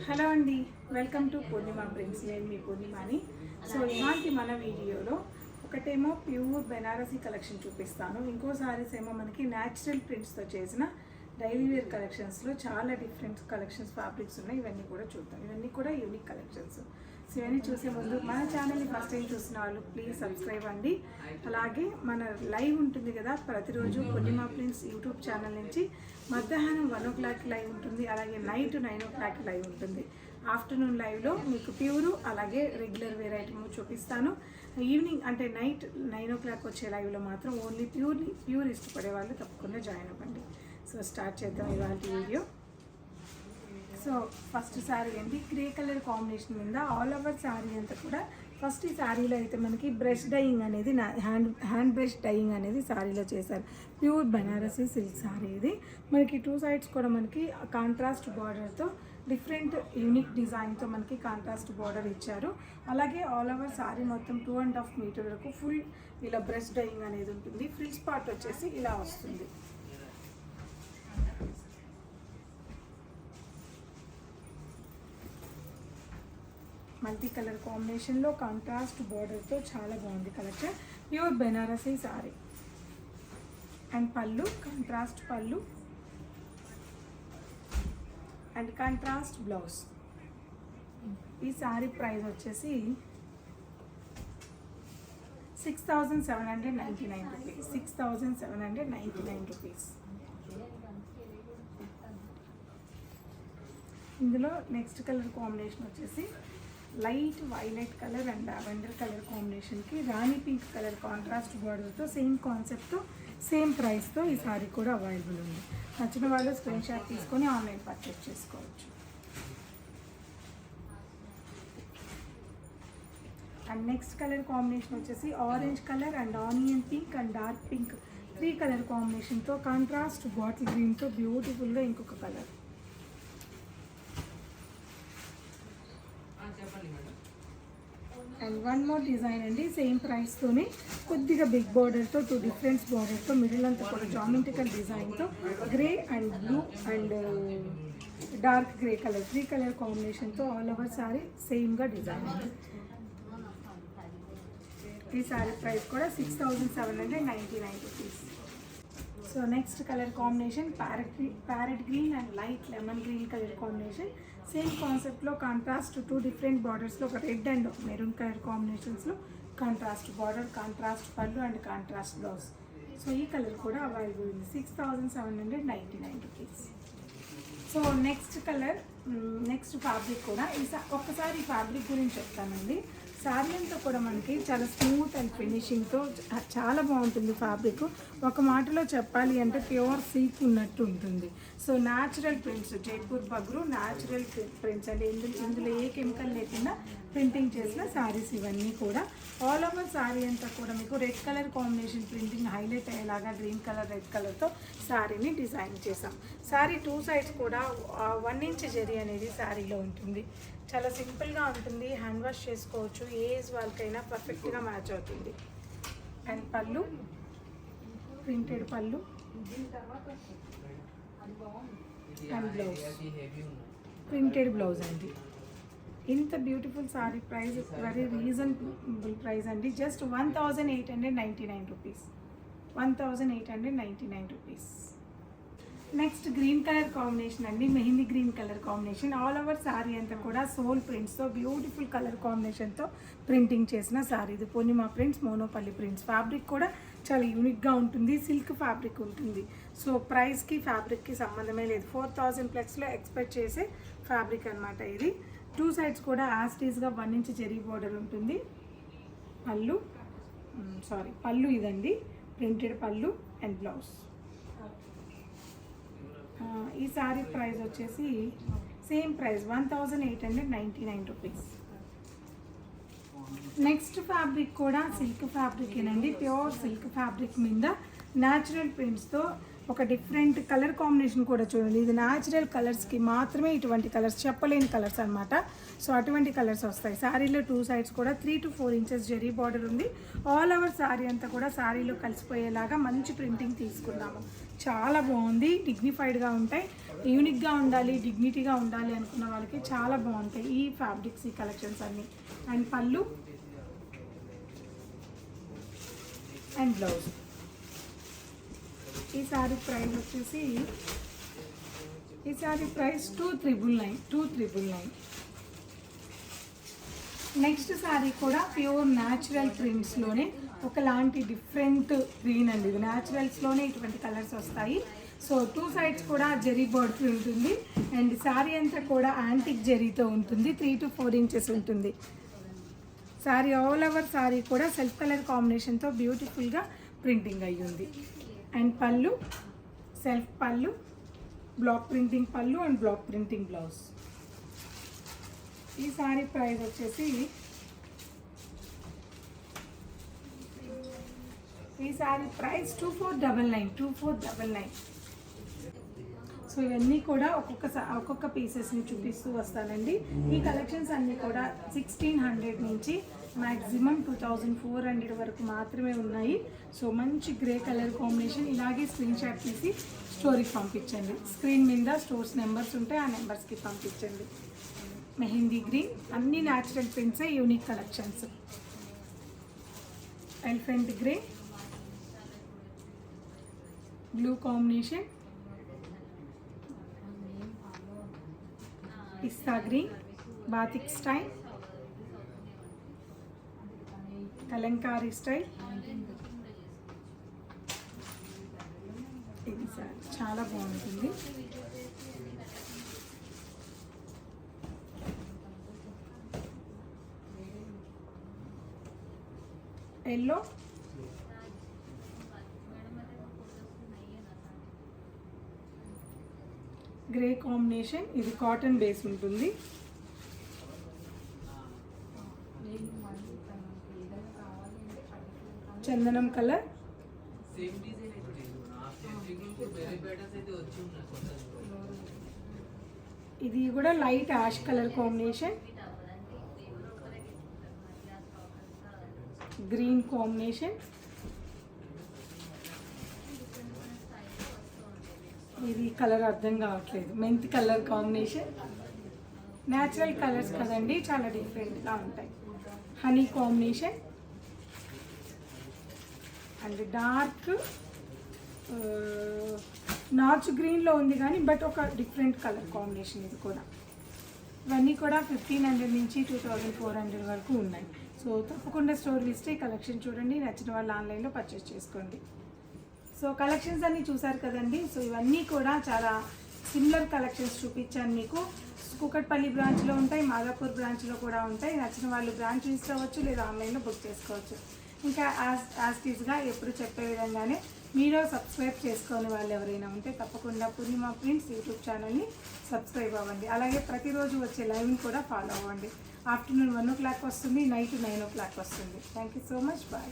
Hello అండి, welcome to Purnima prints. నేను మీ పూర్ణిమని. So ఇవాళ మన వీడియోలో ఒకటేమో ప్యూర్ బెనారసీ కలెక్షన్ చూపిస్తాను, ఇంకో సారీస్ ఏమో మనకి న్యాచురల్ ప్రింట్స్తో చేసిన డైలీ వేర్ కలెక్షన్స్లో చాలా డిఫరెంట్ కలెక్షన్స్ ఫ్యాబ్రిక్స్ ఉన్నాయి. ఇవన్నీ కూడా చూద్దాం. ఇవన్నీ కూడా యూనిక్ కలెక్షన్స్. సో ఇవన్నీ చూసే ముందు మన ఛానల్ని ఫస్ట్ టైం చూసిన వాళ్ళు ప్లీజ్ సబ్స్క్రైబ్ అండి. అలాగే మన లైవ్ ఉంటుంది కదా ప్రతిరోజు పూర్ణిమ ప్రింట్స్ యూట్యూబ్ ఛానల్ నుంచి మధ్యాహ్నం 1 o'clock లైవ్ ఉంటుంది, అలాగే నైట్ 9 o'clock లైవ్ ఉంటుంది. ఆఫ్టర్నూన్ లైవ్లో మీకు ప్యూరు అలాగే రెగ్యులర్ వేర్ ఐటమ్ చూపిస్తాను. ఈవినింగ్ అంటే నైట్ 9 o'clock వచ్చే లైవ్లో మాత్రం ఓన్లీ ప్యూర్ ఇష్టపడే వాళ్ళు తప్పకుండా జాయిన్ అవ్వండి. సో స్టార్ట్ చేద్దాం ఇవాళ వీడియో. సో ఫస్ట్ శారీ అండి, గ్రే కలర్ కాంబినేషన్ మీద ఆల్ ఓవర్ శారీ అంతా కూడా ఫస్ట్ ఈ శారీలో అయితే మనకి బ్రష్ డైయింగ్ అనేది హ్యాండ్ బ్రష్ డైయింగ్ అనేది శారీలో చేశారు. ప్యూర్ బనారసీ సిల్క్ శారీ ఇది. మనకి 2 sides కూడా మనకి కాంట్రాస్ట్ బార్డర్తో డిఫరెంట్ యూనిక్ డిజైన్తో మనకి కాంట్రాస్ట్ బార్డర్ ఇచ్చారు. అలాగే ఆల్ ఓవర్ శారీ మొత్తం 2.5 meter వరకు ఫుల్ ఇలా బ్రష్ డైయింగ్ అనేది ఉంటుంది. ఫ్రిల్స్ పార్ట్ వచ్చేసి ఇలా వస్తుంది. మల్టీ కలర్ కాంబినేషన్లో కాంట్రాస్ట్ బార్డర్తో చాలా బాగుంది collection. Pure Banarasi sari and పళ్ళు కాంట్రాస్ట్ పళ్ళు అండ్ కాంట్రాస్ట్ బ్లౌజ్. ఈ సారీ ప్రైస్ వచ్చేసి 6,799 రూపీస్. 6,799 రూపీస్. ఇందులో నెక్స్ట్ కలర్ కాంబినేషన్ వచ్చేసి light violet colour and lavender colour కాంబినేషన్కి రాణి పింక్ కలర్ కాంట్రాస్ట్ బార్డర్తో సేమ్ కాన్సెప్ట్తో సేమ్ ప్రైస్తో ఈ సారీ కూడా అవైలబుల్ ఉంది. నచ్చిన వాళ్ళు స్క్రీన్ షాట్ తీసుకొని ఆన్లైన్ పర్చేస్ చేసుకోవచ్చు. అండ్ నెక్స్ట్ కలర్ కాంబినేషన్ వచ్చేసి orange colour and onion pink and dark pink 3 colour కాంబినేషన్తో కాంట్రాస్ట్ బాటిల్ గ్రీన్తో బ్యూటిఫుల్గా ఇంకొక colour. And one more design అండి, సేమ్ ప్రైస్తోనే కొద్దిగా బిగ్ బార్డర్తో 2 different బార్డర్తో మిడిల్ అంతా కూడా జామెట్రికల్ డిజైన్తో grey and blue and dark grey colour 3 colour కాంబినేషన్తో ఆల్ ఓవర్ శారీ సేమ్గా డిజైన్. ఈ శారీ ప్రైస్ కూడా 6,799 rupees. So next colour combination parrot green and light lemon green colour combination. Same కాన్సెప్ట్లో కాంట్రాస్ట్ 2 different బార్డర్స్లో ఒక రెడ్ అండ్ మెరూన్ కలర్ కాంబినేషన్స్లో contrast border, contrast పళ్ళు అండ్ కాంట్రాస్ట్ బ్లౌజ్. సో ఈ కలర్ కూడా అవైలబుల్ ఉంది. 6,799 rupees. So next colour next fabric కూడా ఒక్కసారి ఈ ఫ్యాబ్రిక్ గురించి చెప్తానండి. శారీ అంతా కూడా మనకి చాలా స్మూత్ అండ్ ఫినిషింగ్తో చాలా బాగుంటుంది ఫ్యాబ్రిక్. ఒక మాటలో చెప్పాలి అంటే ప్యూర్ సిల్క్ ఉన్నట్టు ఉంటుంది. So natural prints, Jaipur Bagru natural prints అంటే ఇందులో ఏ కెమికల్ లేకుండా ప్రింటింగ్ చేసిన శారీస్ ఇవన్నీ కూడా. ఆల్ ఓవర్ శారీ అంతా కూడా మీకు red colour combination printing highlight అయ్యేలాగా గ్రీన్ కలర్ రెడ్ కలర్తో శారీని డిజైన్ చేసాం. శారీ 2 sides కూడా 1 inch జరీ అనేది శారీలో ఉంటుంది. చాలా సింపుల్గా ఉంటుంది, హ్యాండ్ వాష్ చేసుకోవచ్చు, ఏ ఏజ్ వాళ్ళకైనా పర్ఫెక్ట్గా మ్యాచ్ అవుతుంది. అండ్ పళ్ళు ప్రింటెడ్ పళ్ళు అండ్ బ్లౌజ్ ప్రింటెడ్ బ్లౌజ్ అండి. ఇంత beautiful sari price very reasonable price అండి. Just 1,899 rupees. 1,899 rupees. Next green colour combination అండి, mehndi green colour combination. All over sari అంతా కూడా సోల్ ప్రింట్స్తో బ్యూటిఫుల్ కలర్ కాంబినేషన్తో ప్రింటింగ్ చేసిన శారీ. ఇది Purnima prints, Monopalli prints. Fabric కూడా చాలా యూనిక్గా ఉంటుంది, సిల్క్ ఫ్యాబ్రిక్ ఉంటుంది. సో ప్రైస్కి ఫ్యాబ్రిక్కి సంబంధమే లేదు. 4,000+ ఎక్స్పెక్ట్ చేసే ఫ్యాబ్రిక్ అనమాట ఇది. 2 sides కూడా యాస్టీస్గా 1 inch జెరీ బోర్డర్ ఉంటుంది. పళ్ళు ఇదండి, ప్రింటెడ్ పళ్ళు అండ్ బ్లౌజ్. ఈ శారీ ప్రైస్ వచ్చేసి same price 1,899 rupees. Next fabric కూడా సిల్క్ ఫ్యాబ్రిక్ ఏనండి, ప్యూర్ సిల్క్ ఫ్యాబ్రిక్ మీద న్యాచురల్ ప్రింట్స్తో ఒక డిఫరెంట్ కలర్ కాంబినేషన్ కూడా చూడండి. ఇది న్యాచురల్ కలర్స్కి మాత్రమే ఇటువంటి కలర్స్, చెప్పలేని కలర్స్ అనమాట. సో అటువంటి కలర్స్ వస్తాయి. శారీలో 2 సైడ్స్ కూడా 3 to 4 ఇంచెస్ జరీ బార్డర్ ఉంది. ఆల్ ఓవర్ శారీ అంతా కూడా శారీలో కలిసిపోయేలాగా మంచి ప్రింటింగ్ తీసుకున్నాము. చాలా బాగుంది. డిగ్నిఫైడ్గా ఉంటాయి. యూనిక్గా ఉండాలి, డిగ్నిటీగా ఉండాలి అనుకున్న వాళ్ళకి చాలా బాగుంటాయి ఈ ఫ్యాబ్రిక్స్, ఈ కలెక్షన్స్ అన్నీ. అండ్ పళ్ళు అండ్ బ్లౌజ్. ఈ శారీ ప్రైస్ వచ్చేసి, ఈ శారీ ప్రైస్ 2,999. నెక్స్ట్ శారీ కూడా ప్యూర్ న్యాచురల్ ప్రింట్స్లోనే ఒకలాంటి డిఫరెంట్ గ్రీన్ అండి. ఇది న్యాచురల్స్లోనే ఇటువంటి కలర్స్ వస్తాయి. సో 2 సైడ్స్ కూడా జరీ బార్డర్ ఉంటుంది. అండ్ శారీ అంతా కూడా యాంటిక్ జరీతో ఉంటుంది. 3 to 4 ఇంచెస్ ఉంటుంది. శారీ ఆల్ ఓవర్ శారీ కూడా సెల్ఫ్ కలర్ కాంబినేషన్తో బ్యూటిఫుల్గా ప్రింటింగ్ అయ్యింది. అండ్ పళ్ళు, సెల్ఫ్ పళ్ళు, బ్లాక్ ప్రింటింగ్ పళ్ళు అండ్ బ్లాక్ ప్రింటింగ్ బ్లౌజ్. ఈ సారీ ప్రైస్ వచ్చేసి, ఈ సారీ ప్రైస్ 2499. సో ఇవన్నీ కూడా ఒక్కొక్క పీసెస్ని చూపిస్తూ వస్తానండి. ఈ కలెక్షన్స్ అన్నీ కూడా 1600 నుంచి మ్యాక్సిమం 2400 వరకు మాత్రమే ఉన్నాయి. సో మంచి గ్రే కలర్ కాంబినేషన్. ఇలాగే స్క్రీన్ షాట్ తీసి స్టోరీకి పంపించండి. స్క్రీన్ మీద స్టోర్స్ నెంబర్స్ ఉంటాయి, ఆ నెంబర్స్కి పంపించండి. మెహందీ గ్రీన్, అన్ని న్యాచురల్ ప్రింట్సే, unique collections. Elephant grey, blue combination, పిస్తా green, batik style, Kalamkari style. ఇది సార్ చాలా బాగుంటుంది. Yellow, grey combination. ఇది కాటన్ బేస్ ఉంటుంది. చందనం కలర్, ఇది కూడా light ash colour combination. Green combination, ఇది కలర్ అర్థం కావట్లేదు, మెంతి కలర్ కాంబినేషన్. న్యాచురల్ కలర్స్ కదండి, చాలా డిఫరెంట్గా ఉంటాయి. హనీ కాంబినేషన్ అండ్ డార్క్ నాచు గ్రీన్లో ఉంది కానీ బట్ ఒక డిఫరెంట్ కలర్ కాంబినేషన్. ఇది కూడా ఇవన్నీ కూడా 1500 నుంచి 2400 వరకు ఉన్నాయి. సో తప్పకుండా స్టోర్ లిస్ట్ కలెక్షన్ చూడండి, నచ్చిన వాళ్ళు ఆన్లైన్లో పర్చేస్ చేసుకోండి. సో కలెక్షన్స్ అన్నీ చూసారు కదండి. సో ఇవన్నీ కూడా చాలా సిమిలర్ కలెక్షన్స్ చూపించాను మీకు. కూకట్పల్లి బ్రాంచ్లో ఉంటాయి, మాదాపూర్ బ్రాంచ్లో కూడా ఉంటాయి. నచ్చిన వాళ్ళు బ్రాంచ్ తీసుకోవచ్చు లేదా ఆన్లైన్లో బుక్ చేసుకోవచ్చు. ఇంకా యాజ్ టీజ్గా ఎప్పుడు చెప్పే విధంగానే మీరు సబ్స్క్రైబ్ చేసుకోని వాళ్ళు ఎవరైనా ఉంటే తప్పకుండా పూర్ణిమ ప్రింట్స్ యూట్యూబ్ ఛానల్ని సబ్స్క్రైబ్ అవ్వండి. అలాగే ప్రతిరోజు వచ్చే లైవ్ని కూడా ఫాలో అవ్వండి. ఆఫ్టర్నూన్ 1 o'clock వస్తుంది, నైట్ 9 o'clock వస్తుంది. Thank you so much. Bye.